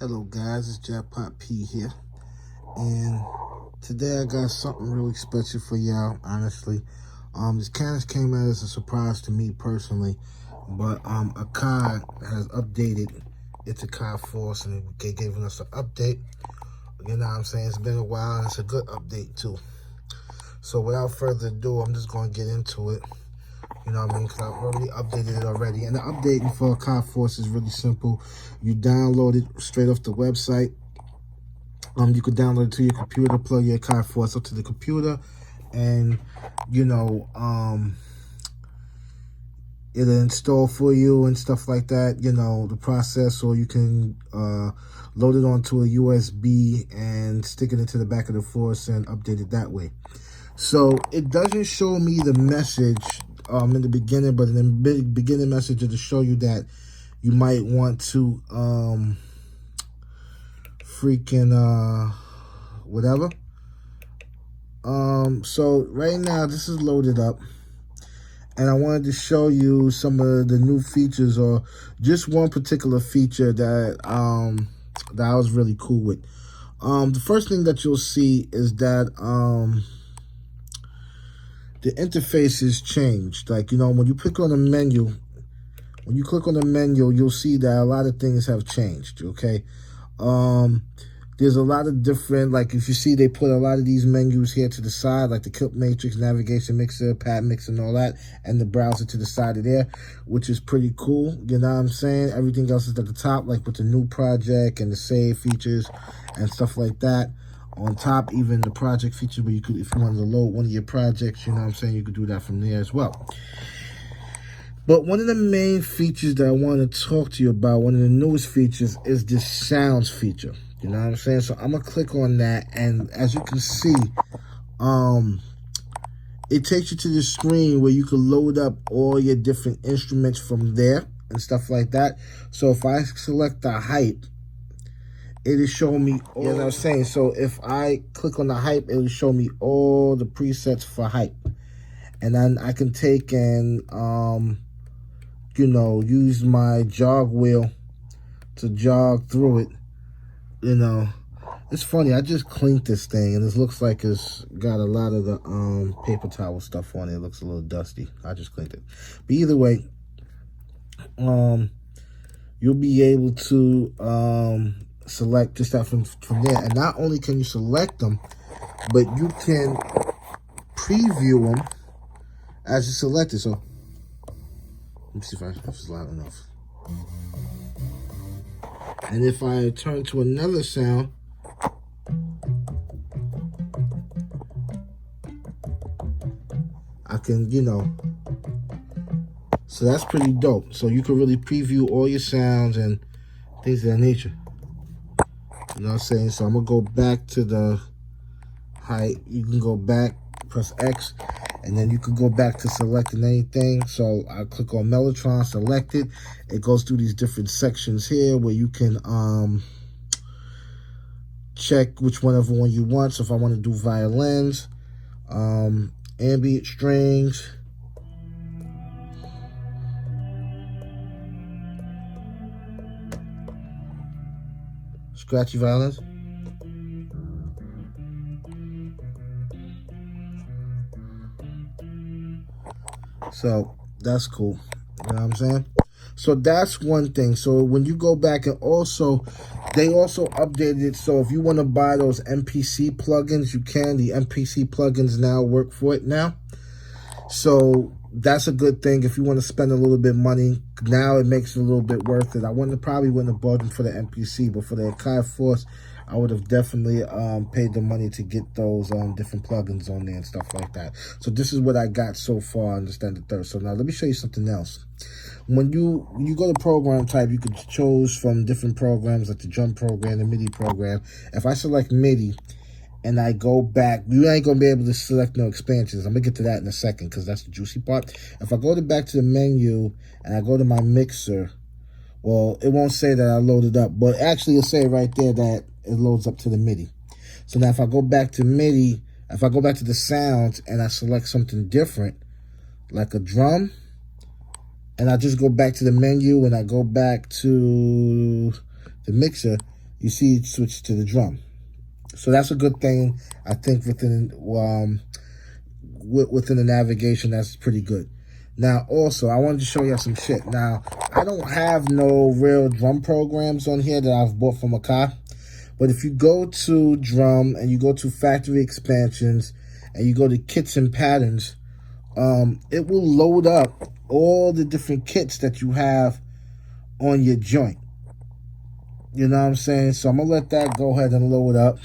Hello guys, it's Jackpot P here, and today I got something really special for y'all. Honestly, this kind of came as a surprise to me personally, but Akai has updated its Akai Force, and they giving us an update. You know what I'm saying? It's been a while, and it's a good update too. So without further ado, I'm just going to get into it. You know what I mean? Because I've already updated it already. And the updating for Akai Force is really simple. You download it straight off the website. You could download it to your computer, plug your Akai Force up to the computer, and, you know, it'll install for you and stuff like that, you know, the process, or you can load it onto a USB and stick it into the back of the Force and update it that way. So it doesn't show me the message in the beginning, but in the beginning message, it'll show you that you might want to whatever. So right now this is loaded up, and I wanted to show you some of the new features, or just one particular feature that that I was really cool with. The first thing that you'll see is that the interface is changed. Like, you know, when you click on the menu, you'll see that a lot of things have changed, okay? There's a lot of different, like, if you see, they put a lot of these menus here to the side, like the Clip Matrix, Navigation Mixer, Pad Mixer, and all that, and the browser to the side of there, which is pretty cool, you know what I'm saying? Everything else is at the top, like with the new project and the save features and stuff like that. On top, even the project feature where you could, if you wanted to load one of your projects, you know what I'm saying, you could do that from there as well. But one of the main features that I want to talk to you about, one of the newest features, is this sounds feature. You know what I'm saying? So I'm going to click on that, and as you can see, it takes you to the screen where you can load up all your different instruments from there and stuff like that. So if I select the hype, it'll show me, you know what I'm saying? So if I click on the hype, it'll show me all the presets for hype. And then I can take and, you know, use my jog wheel to jog through it. You know, it's funny, I just cleaned this thing, and it looks like it's got a lot of the paper towel stuff on it. It looks a little dusty. I just cleaned it. But either way, you'll be able to select just that from there. And not only can you select them, but you can preview them as you select it. So let me see if it's loud enough. And if I turn to another sound, I can, you know, so that's pretty dope. So you can really preview all your sounds and things of that nature. You know what I'm saying? So I'm going to go back to the height. You can go back, press X, and then you can go back to selecting anything. So I click on Mellotron, select it. It goes through these different sections here where you can check which one you want. So if I want to do violins, ambient strings, scratchy violins, so that's cool. You know what I'm saying? So that's one thing. So when you go back, and also they also updated it, so if you want to buy those MPC plugins, you can. The MPC plugins now work for it now. So that's a good thing. If you want to spend a little bit of money, now it makes it a little bit worth it. I probably wouldn't have bought them for the MPC, but for the Akai Force, I would have definitely paid the money to get those different plugins on there and stuff like that. So this is what I got so far, Understand the Third. So now let me show you something else. When you go to program type, you can choose from different programs, like the drum program, the MIDI program. If I select MIDI and I go back, you ain't going to be able to select no expansions. I'm going to get to that in a second because that's the juicy part. If I go back to the menu and I go to my mixer, well, it won't say that I loaded up, but actually it'll say right there that it loads up to the MIDI. So now if I go back to MIDI, if I go back to the sounds and I select something different, like a drum, and I just go back to the menu and I go back to the mixer, you see it switch to the drum. So that's a good thing, I think, within the navigation. That's pretty good. Now, also, I wanted to show you some shit. Now, I don't have no real drum programs on here that I've bought from Akai. But if you go to drum and you go to factory expansions and you go to kits and patterns, it will load up all the different kits that you have on your joint. You know what I'm saying? So I'm going to let that go ahead and load up.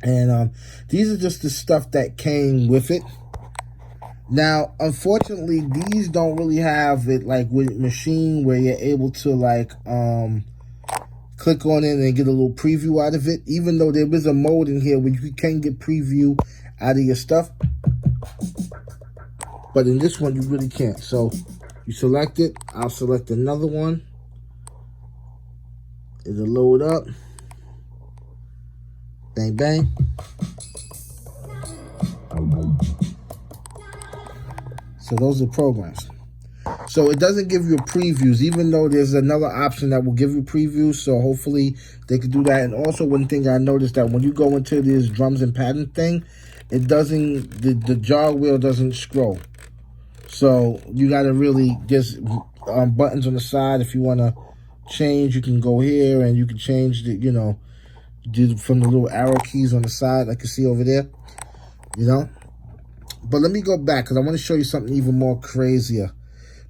And these are just the stuff that came with it. Now, unfortunately, these don't really have it like with Machine where you're able to like click on it and get a little preview out of it. Even though there is a mode in here where you can get preview out of your stuff. But in this one, you really can't. So you select it. I'll select another one. It'll load up. Bang, bang. So those are programs. So it doesn't give you previews, even though there's another option that will give you previews. So hopefully they could do that. And also one thing I noticed that when you go into this drums and pattern thing, it doesn't, the jog wheel doesn't scroll. So you got to really just buttons on the side. If you want to change, you can go here and you can change the, you know, from the little arrow keys on the side like you see over there, you know. But let me go back because I want to show you something even more crazier.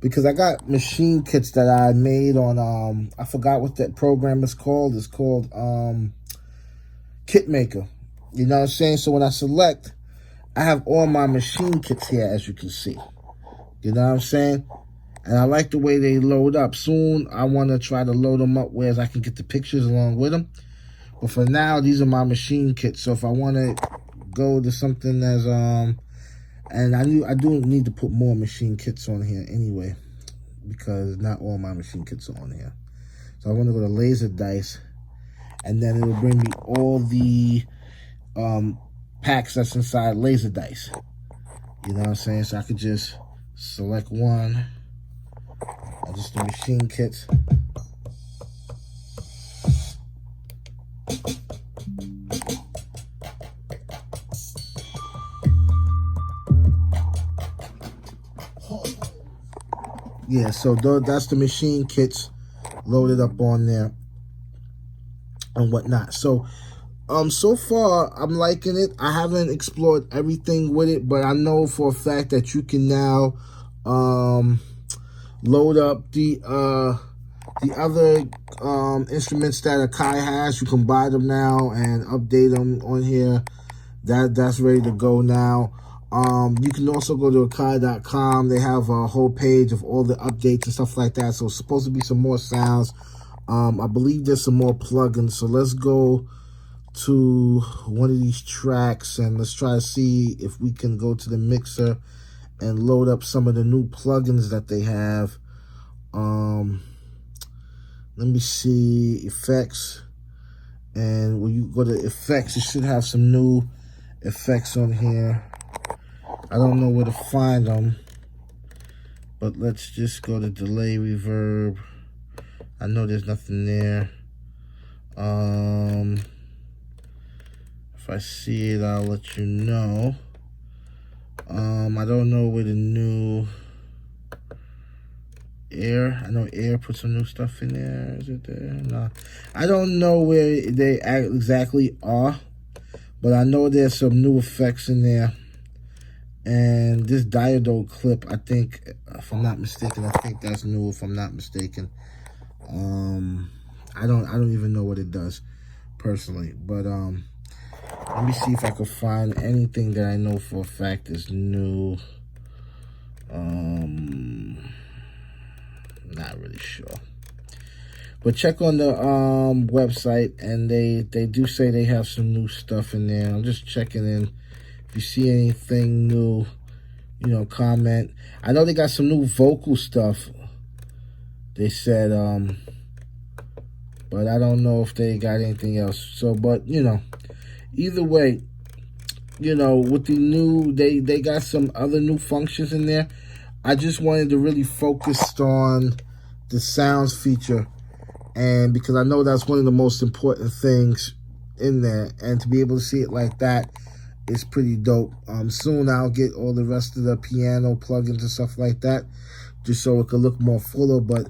Because I got machine kits that I made on, I forgot what that program is called. It's called Kit Maker. You know what I'm saying? So when I select, I have all my machine kits here, as you can see. You know what I'm saying? And I like the way they load up. Soon, I want to try to load them up where I can get the pictures along with them. But for now, these are my machine kits. So if I want to go to something as, and I do need to put more machine kits on here anyway, because not all my machine kits are on here. So I want to go to laser dice, and then it will bring me all the packs that's inside laser dice. You know what I'm saying? So I could just select one, and just the machine kits. Yeah, so that's the machine kits loaded up on there and whatnot. So, so far, I'm liking it. I haven't explored everything with it, but I know for a fact that you can now load up the other instruments that Akai has. You can buy them now and update them on here. That's ready to go now. You can also go to Akai.com. They have a whole page of all the updates and stuff like that. So it's supposed to be some more sounds. I believe there's some more plugins. So let's go to one of these tracks and let's try to see if we can go to the mixer and load up some of the new plugins that they have. Let me see, effects. And when you go to effects, you should have some new effects on here. I don't know where to find them, but let's just go to delay, reverb. I know there's nothing there. If I see it, I'll let you know. I don't know where the new Air. I know Air put some new stuff in there. Is it there? No. I don't know where they exactly are, but I know there's some new effects in there. And this diode clip, I think, if I'm not mistaken, I think that's new. If I'm not mistaken, I don't even know what it does personally. But let me see if I can find anything that I know for a fact is new. Not really sure. But check on the website, and they do say they have some new stuff in there. I'm just checking in. If you see anything new, you know, comment. I know they got some new vocal stuff. They said, but I don't know if they got anything else. So, but, you know, either way, you know, with the new, they got some other new functions in there. I just wanted to really focus on the sounds feature And because I know that's one of the most important things in there, and to be able to see it like that is pretty dope. Soon I'll get all the rest of the piano plugins and stuff like that, just so it could look more fuller. But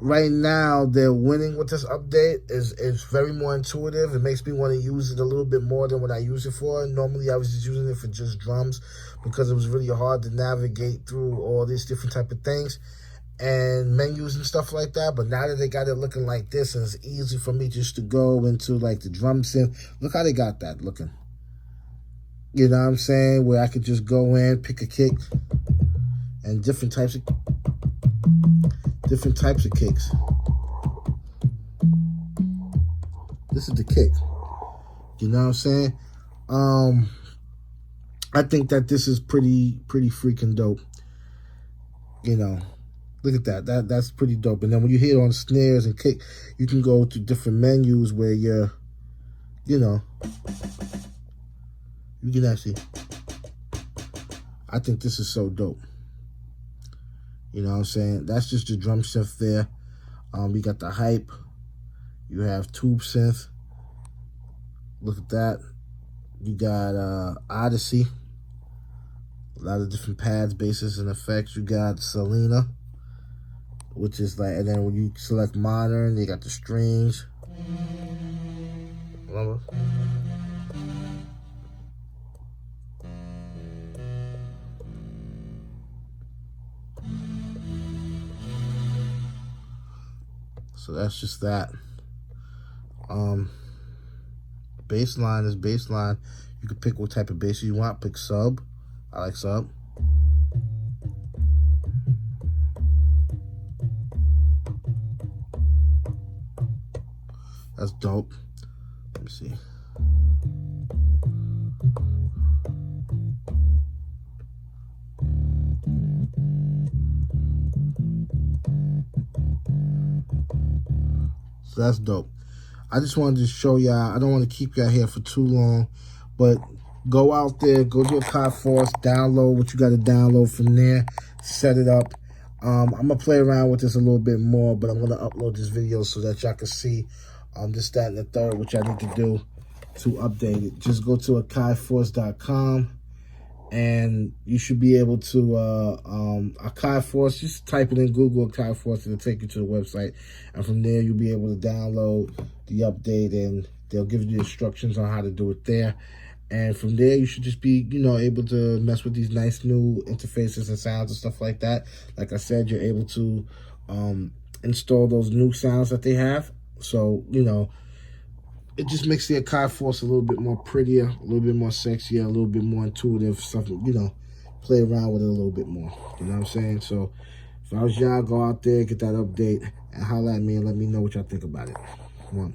right now, they're winning with this update. It's very more intuitive. It makes me want to use it a little bit more than what I use it for. Normally, I was just using it for just drums because it was really hard to navigate through all these different type of things and menus and stuff like that. But now that they got it looking like this, and it's easy for me just to go into like the drum synth. Look how they got that looking. You know what I'm saying? Where I could just go in, pick a kick, and different types of kicks. This is the kick. You know what I'm saying? I think that this is pretty freaking dope. You know, look at that. That's pretty dope. And then when you hit on snares and kick, you can go to different menus where you're, you know, you can actually. I think this is so dope. You know what I'm saying? That's just the drum synth there. We got the hype. You have tube synth. Look at that. You got Odyssey. A lot of different pads, basses, and effects. You got Selena, which is like, and then when you select modern, you got the strings. Remember? So that's just that. Bassline is bassline. You can pick what type of bass you want. Pick sub. I like sub. That's dope. Let me see. So that's dope. I just wanted to show y'all. I don't want to keep y'all here for too long, but go out there, go to Akai Force, download what you got to download from there, set it up. I'm going to play around with this a little bit more, but I'm going to upload this video so that y'all can see this, that, and the third, which I need to do to update it. Just go to akaiforce.com. And you should be able to, Akai Force, just type it in Google Akai Force, and it'll take you to the website. And from there, you'll be able to download the update, and they'll give you the instructions on how to do it there. And from there, you should just be, you know, able to mess with these nice new interfaces and sounds and stuff like that. Like I said, you're able to install those new sounds that they have. So, you know, it just makes the Akai Force a little bit more prettier, a little bit more sexier, a little bit more intuitive, something, you know, play around with it a little bit more. You know what I'm saying? So if I was y'all, go out there, get that update, and holler at me and let me know what y'all think about it. Come on.